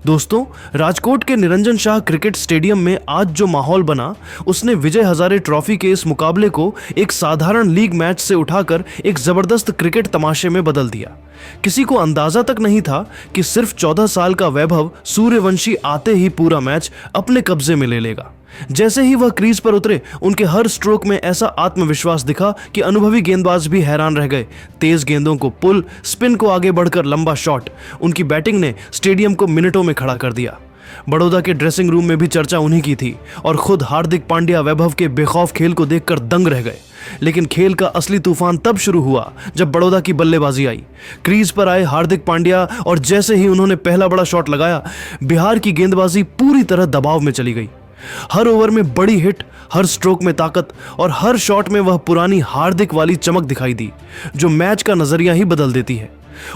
दोस्तों, राजकोट के Niranjan Shah cricket stadium में आज जो माहौल बना, उसने विजय हजारे ट्रॉफी के इस मुकाबले को एक साधारण लीग मैच से उठाकर एक जबरदस्त क्रिकेट तमाशे में बदल दिया। किसी को अंदाजा तक नहीं था कि सिर्फ 14 साल का वैभव सूर्यवंशी आते ही पूरा मैच अपने कब्जे में ले लेगा। जैसे ही वह क्रीज पर उतरे, उनके हर स्ट्रोक में ऐसा आत्मविश्वास दिखा कि अनुभवी गेंदबाज भी हैरान रह गए। तेज गेंदों को पुल, स्पिन को आगे बढ़कर लंबा शॉट, उनकी बैटिंग ने स्टेडियम को मिनटों में खड़ा कर दिया। बड़ौदा के ड्रेसिंग रूम में भी चर्चा उन्हीं की थी और खुद हार्दिक पांड्या वैभव के बेखौफ खेल को देखकर दंग रह गए। लेकिन खेल का असली तूफान तब शुरू हुआ जब बड़ौदा की बल्लेबाजी आई। क्रीज पर आए हार्दिक पांड्या और जैसे ही उन्होंने पहला बड़ा शॉट लगाया, बिहार की गेंदबाजी पूरी तरह दबाव में चली गई। हर ओवर में बड़ी हिट, हर स्ट्रोक में ताकत और हर शॉट में वह पुरानी हार्दिक वाली चमक दिखाई दी जो मैच का नजरिया ही बदल देती है।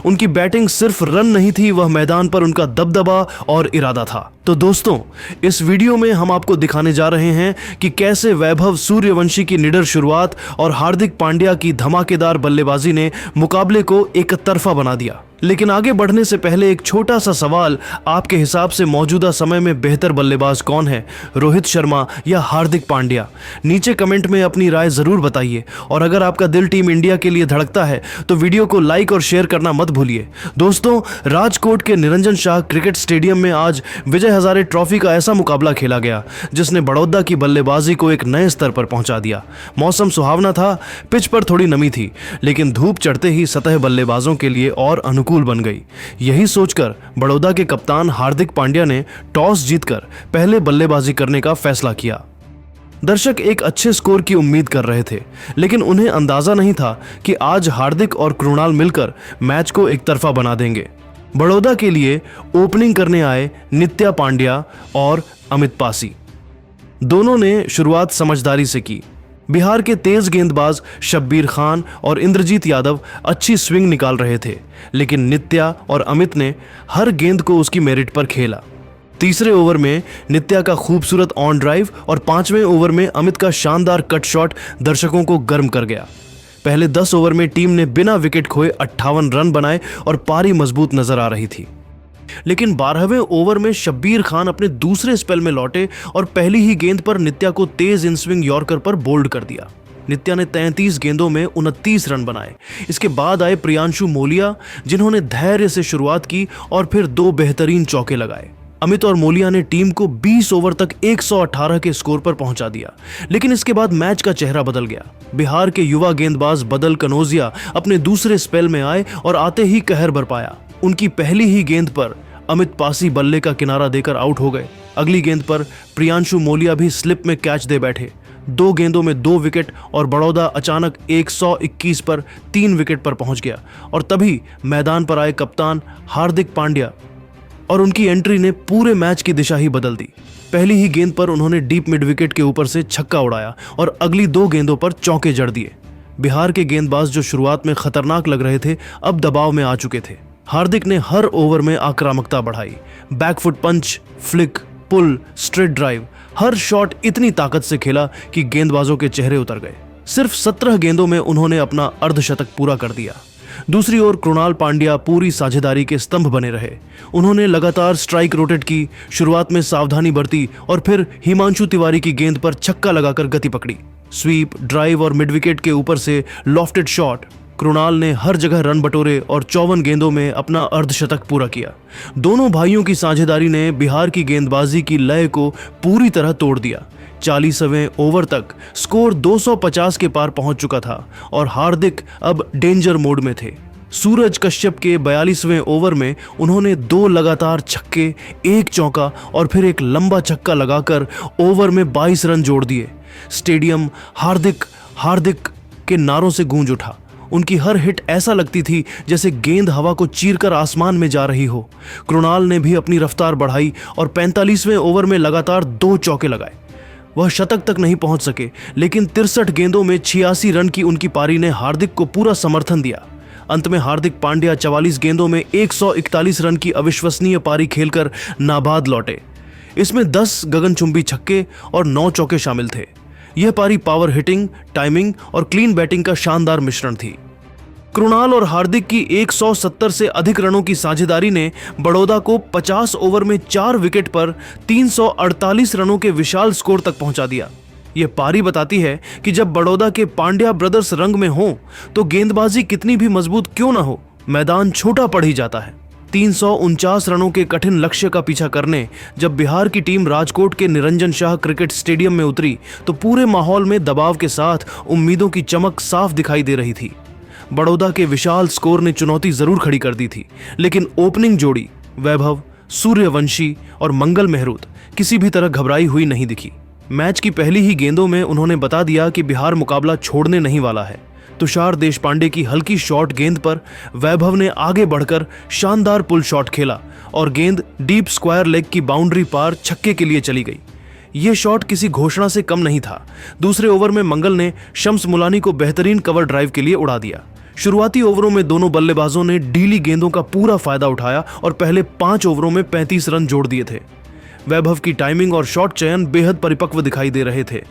उनकी बैटिंग सिर्फ रन नहीं थी, वह मैदान पर उनका दबदबा और इरादा था। तो दोस्तों, इस वीडियो में हम आपको दिखाने जा रहे हैं कि कैसे वैभव सूर्यवंशी की निडर शुरुआत और हार्दिक पांड्या की धमाकेदार बल्लेबाजी ने मुकाबले को एक तरफा बना दिया। लेकिन आगे बढ़ने से पहले एक छोटा सा सवाल, आपके हिसाब से मौजूदा समय में बेहतर बल्लेबाज कौन है, रोहित शर्मा या हार्दिक पांड्या? नीचे कमेंट में अपनी राय जरूर बताइए और अगर आपका दिल टीम इंडिया के लिए धड़कता है तो वीडियो को लाइक और शेयर करना मत भूलिए। दोस्तों, राजकोट के निरंजन शाह क्रिकेट स्टेडियम में आज विजय हजारे ट्रॉफी का ऐसा मुकाबला खेला गया जिसने बड़ौदा की बल्लेबाजी को एक नए स्तर पर पहुंचा दिया। मौसम सुहावना था, पिच पर थोड़ी नमी थी, लेकिन धूप चढ़ते ही सतह बल्लेबाजों के लिए और अनुकूल बन गई। यही सोचकर बड़ौदा के कप्तान हार्दिक पांड्या ने टॉस जीतकर पहले बल्लेबाजी करने का फैसला किया। दर्शक एक अच्छे स्कोर की उम्मीद कर रहे थे, लेकिन उन्हें अंदाजा नहीं था कि आज हार्दिक और कृणाल मिलकर मैच को एक तरफा बना देंगे। बड़ौदा के लिए ओपनिंग करने आए नित्या पांड्या और अमित पासी। दोनों ने शुरुआत समझदारी से की। बिहार के तेज गेंदबाज शब्बीर खान और इंद्रजीत यादव अच्छी स्विंग निकाल रहे थे, लेकिन नित्या और अमित ने हर गेंद को उसकी मेरिट पर खेला। तीसरे ओवर में नित्या का खूबसूरत ऑन ड्राइव और 5वें ओवर में अमित का शानदार कट शॉट दर्शकों को गर्म कर गया। पहले 10 ओवर में टीम ने बिना विकेट खोए 58 रन बनाए और पारी मजबूत नजर आ रही थी। लेकिन 12वें ओवर में शब्बीर खान अपने दूसरे स्पेल में लौटे और पहली ही गेंद पर नित्या को तेज इन स्विंग यॉर्कर पर बोल्ड कर दिया। नित्या ने 33 गेंदों में 29 रन बनाए। इसके बाद आए प्रियांशु मोलिया, जिन्होंने धैर्य से शुरुआत की और फिर 2 बेहतरीन चौके लगाए। अमित और मोलिया ने टीम को 20 ओवर तक 118 के स्कोर पर पहुंचा दिया। लेकिन इसके बाद मैच का चेहरा बदल गया। बिहार के युवा गेंदबाज बदल कनौजिया अपने दूसरे स्पेल में आए और आते ही कहर बरपाया। उनकी पहली ही गेंद पर अमित पासी बल्ले का किनारा देकर आउट हो गए। अगली गेंद पर प्रियांशु मोलिया भी स्लिप में कैच दे बैठे। 2 गेंदों में 2 विकेट और बड़ौदा अचानक 121 पर 3 विकेट पर पहुंच गया। और तभी मैदान पर आए कप्तान हार्दिक पांड्या और उनकी एंट्री ने पूरे मैच की दिशा ही बदल दी। पहली ही गेंद पर उन्होंने डीप मिड विकेट के ऊपर से छक्का उड़ाया और अगली 2 गेंदों पर चौके जड़ दिए। बिहार के गेंदबाज जो शुरुआत में खतरनाक लग रहे थे, अब दबाव में आ चुके थे। हार्दिक ने हर ओवर में आक्रामकता बढ़ाई। बैकफुट पंच, फ्लिक, पुल, स्ट्रेट ड्राइव, हर शॉट इतनी ताकत से खेला कि गेंदबाजों के चेहरे उतर गए। सिर्फ 17 गेंदों में उन्होंने अपना अर्धशतक पूरा कर दिया। दूसरी ओर कृणाल पांड्या पूरी साझेदारी के स्तंभ बने रहे। उन्होंने लगातार स्ट्राइक रोटेट की, शुरुआत में सावधानी बरती और फिर हिमांशु तिवारी की गेंद पर छक्का लगाकर गति पकड़ी। स्वीप, ड्राइव और मिड विकेट के ऊपर से लॉफ्टेड शॉट। कृणाल ने हर जगह रन बटोरे और 54 गेंदों में अपना अर्धशतक पूरा किया। दोनों भाइयों की साझेदारी ने बिहार की गेंदबाजी की लय को पूरी तरह तोड़ दिया। 40वें ओवर तक स्कोर 250 के पार पहुंच चुका था और हार्दिक अब डेंजर मोड में थे। सूरज कश्यप के 42वें ओवर में उन्होंने 2 लगातार छक्के, 1 चौका और फिर एक लंबा छक्का लगाकर ओवर में 22 रन जोड़ दिए। स्टेडियम हार्दिक हार्दिक के नारों से गूंज उठा। उनकी हर हिट ऐसा लगती थी जैसे गेंद हवा को चीरकर आसमान में जा रही हो। कृणाल ने भी अपनी रफ्तार बढ़ाई और 45वें ओवर में लगातार 2 चौके लगाए। वह शतक तक नहीं पहुंच सके, लेकिन 63 गेंदों में 86 रन की उनकी पारी ने हार्दिक को पूरा समर्थन दिया। अंत में हार्दिक पांड्या 44 गेंदों में 141 रन की अविश्वसनीय पारी खेलकर नाबाद लौटे। इसमें 10 गगनचुंबी छक्के और 9 चौके शामिल थे। यह पारी पावर हिटिंग, टाइमिंग और क्लीन बैटिंग का शानदार मिश्रण थी। कृणाल और हार्दिक की 170 से अधिक रनों की साझेदारी ने बड़ौदा को 50 ओवर में 4 विकेट पर 348 रनों के विशाल स्कोर तक पहुंचा दिया। यह पारी बताती है कि जब बड़ौदा के पांड्या ब्रदर्स रंग में हो तो गेंदबाजी कितनी भी मजबूत क्यों ना हो, मैदान छोटा पड़ ही जाता है। 349 रनों के कठिन लक्ष्य का पीछा करने जब बिहार की टीम राजकोट के निरंजन शाह क्रिकेट स्टेडियम में उतरी तो पूरे माहौल में दबाव के साथ उम्मीदों की चमक साफ दिखाई दे रही थी। बड़ौदा के विशाल स्कोर ने चुनौती जरूर खड़ी कर दी थी, लेकिन ओपनिंग जोड़ी वैभव, सूर्यवंशी और मंगल मेहरोत किसी भी तरह घबराई हुई नहीं दिखी। मैच की पहली ही गेंदों में उन्होंने बता दिया कि बिहार मुकाबला छोड़ने नहीं वाला है। तुषार देशपांडे की हल्की शॉर्ट गेंद पर वैभव ने आगे बढ़कर शानदार पुल शॉट खेला और गेंद डीप स्क्वायर लेग की बाउंड्री पार छक्के के लिए चली गई। यह शॉट किसी घोषणा से कम नहीं था। दूसरे ओवर में मंगल ने शम्स मुलानी को बेहतरीन कवर ड्राइव के लिए उड़ा दिया। शुरुआती ओवरों में दोनों बल्लेबाजों ने ढीली गेंदों का पूरा फायदा उठाया और पहले 5 ओवरों में 35 रन जोड़ दिए थे। वैभव की टाइमिंग और शॉट चयन बेहद परिपक्व दिखाई दे रहे थे।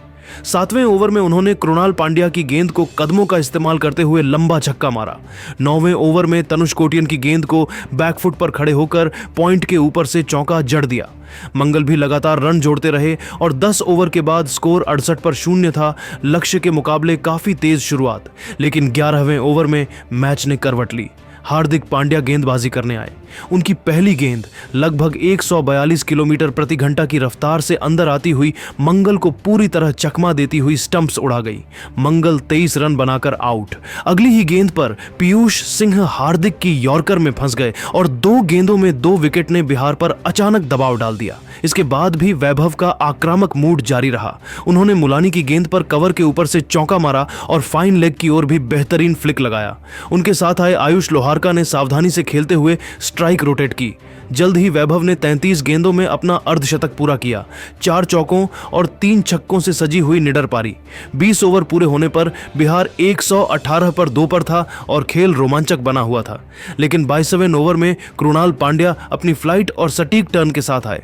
7वें ओवर में उन्होंने कृणाल पांड्या की गेंद को कदमों का इस्तेमाल करते हुए लंबा छक्का मारा। 9वें ओवर में तनुष कोटियन की गेंद को बैकफुट पर खड़े होकर पॉइंट के ऊपर से चौका जड़ दिया। मंगल भी लगातार रन जोड़ते रहे और 10 ओवर के बाद स्कोर 68 पर 0 था। लक्ष्य के मुकाबले काफी तेज शुरुआत, लेकिन 11वें ओवर में मैच ने करवट ली। हार्दिक पांड्या गेंदबाजी करने आए। उनकी पहली गेंद लगभग 142 किलोमीटर प्रति घंटा की रफ्तार से अंदर आती हुई मंगल को पूरी तरह चकमा देती हुई स्टंप्स उड़ा गई। मंगल 23 रन बनाकर आउट। अगली ही गेंद पर पीयूष सिंह हार्दिक की यॉर्कर में फंस गए और 2 गेंदों में 2 विकेट ने बिहार पर अचानक दबाव डाल दिया। इसके बाद भी वैभव का आक्रामक मूड जारी रहा। उन्होंने मुलानी की गेंद पर कवर के ऊपर से चौका मारा और फाइन लेग की ओर भी बेहतरीन फ्लिक लगाया। उनके साथ आए आयुष लोहारका ने सावधानी से खेलते हुए स्ट्राइक रोटेट की। जल्द ही वैभव ने 33 गेंदों में अपना अर्धशतक पूरा किया। 4 चौकों और 3 छक्कों से सजी हुई निडर पारी। 20 ओवर पूरे होने पर बिहार 118 पर 2 पर था और खेल रोमांचक बना हुआ था। लेकिन 22वें ओवर में कृणाल पांड्या अपनी फ्लाइट और सटीक टर्न के साथ आए।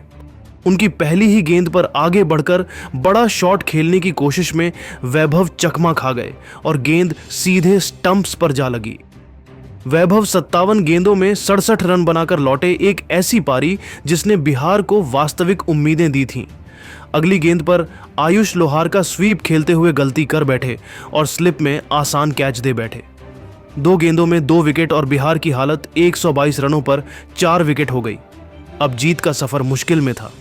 उनकी पहली ही गेंद पर आगे बढ़कर बड़ा शॉट खेलने की कोशिश में वैभव चकमा खा गए और गेंद सीधे स्टंप्स पर जा लगी। वैभव 57 गेंदों में 67 रन बनाकर लौटे, एक ऐसी पारी जिसने बिहार को वास्तविक उम्मीदें दी थीं। अगली गेंद पर आयुष लोहार का स्वीप खेलते हुए गलती कर बैठे और स्लिप में आसान कैच दे बैठे। 2 गेंदों में 2 विकेट और बिहार की हालत 122 रनों पर 4 विकेट हो गई। अब जीत का सफर मुश्किल में था।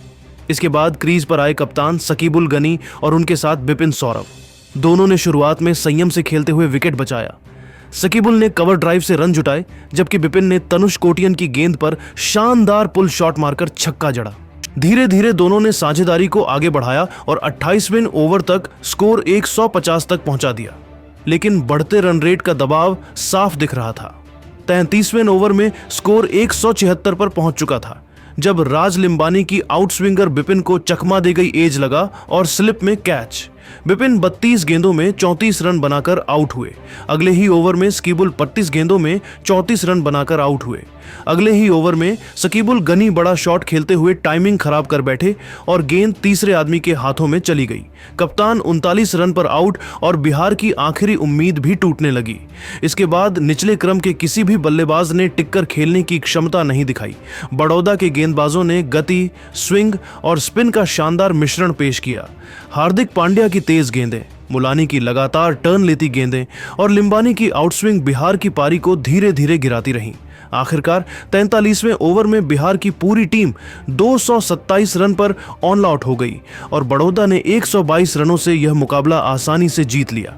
इसके बाद क्रीज पर आए कप्तान सकीबुल गनी और उनके साथ बिपिन सौरव। दोनों ने शुरुआत में संयम से खेलते हुए विकेट बचाया। सकीबुल ने कवर ड्राइव से रन जुटाए, जबकि बिपिन ने तनुष कोटियन की गेंद पर शानदार पुल शॉट मारकर छक्का जड़ा। धीरे धीरे दोनों ने साझेदारी को आगे बढ़ाया और 28वें ओवर तक स्कोर 150 तक पहुंचा दिया, लेकिन बढ़ते रन रेट का दबाव साफ दिख रहा था। 33वें ओवर में स्कोर 176 पर पहुंच चुका था जब राज लिम्बानी की आउटस्विंगर बिपिन को चकमा दे गई एज लगा और स्लिप में कैच। बिपिन 32 गेंदों में 34 रन बनाकर आउट हुए। अगले ही ओवर में सकीबुल 32 गेंदों में 34 रन बनाकर आउट हुए। अगले ही ओवर में सकीबुल गनी बड़ा शॉट खेलते हुए टाइमिंग खराब कर बैठे और गेंद तीसरे आदमी के हाथों में चली गई। कप्तान 39 रन पर आउट और बिहार की आखिरी उम्मीद भी टूटने लगी। इसके बाद निचले क्रम के किसी भी बल्लेबाज ने टिककर खेलने की क्षमता नहीं दिखाई। बड़ौदा के गेंदबाजों ने गति, स्विंग और स्पिन का शानदार मिश्रण पेश किया। हार्दिक पांड्या की तेज गेंदें, मुलानी की लगातार टर्न लेती गेंदें और लिम्बानी की आउटस्विंग बिहार की पारी को धीरे धीरे गिराती रहीं। आखिरकार 43वें ओवर में बिहार की पूरी टीम 227 रन पर ऑल आउट हो गई और बड़ौदा ने 122 रनों से यह मुकाबला आसानी से जीत लिया।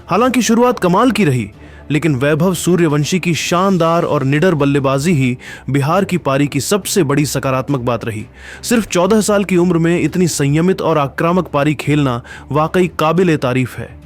हालांकि शुरुआत कमाल की रही, लेकिन वैभव सूर्यवंशी की शानदार और निडर बल्लेबाजी ही बिहार की पारी की सबसे बड़ी सकारात्मक बात रही। सिर्फ 14 साल की उम्र में इतनी संयमित और आक्रामक पारी खेलना वाकई काबिल तारीफ है।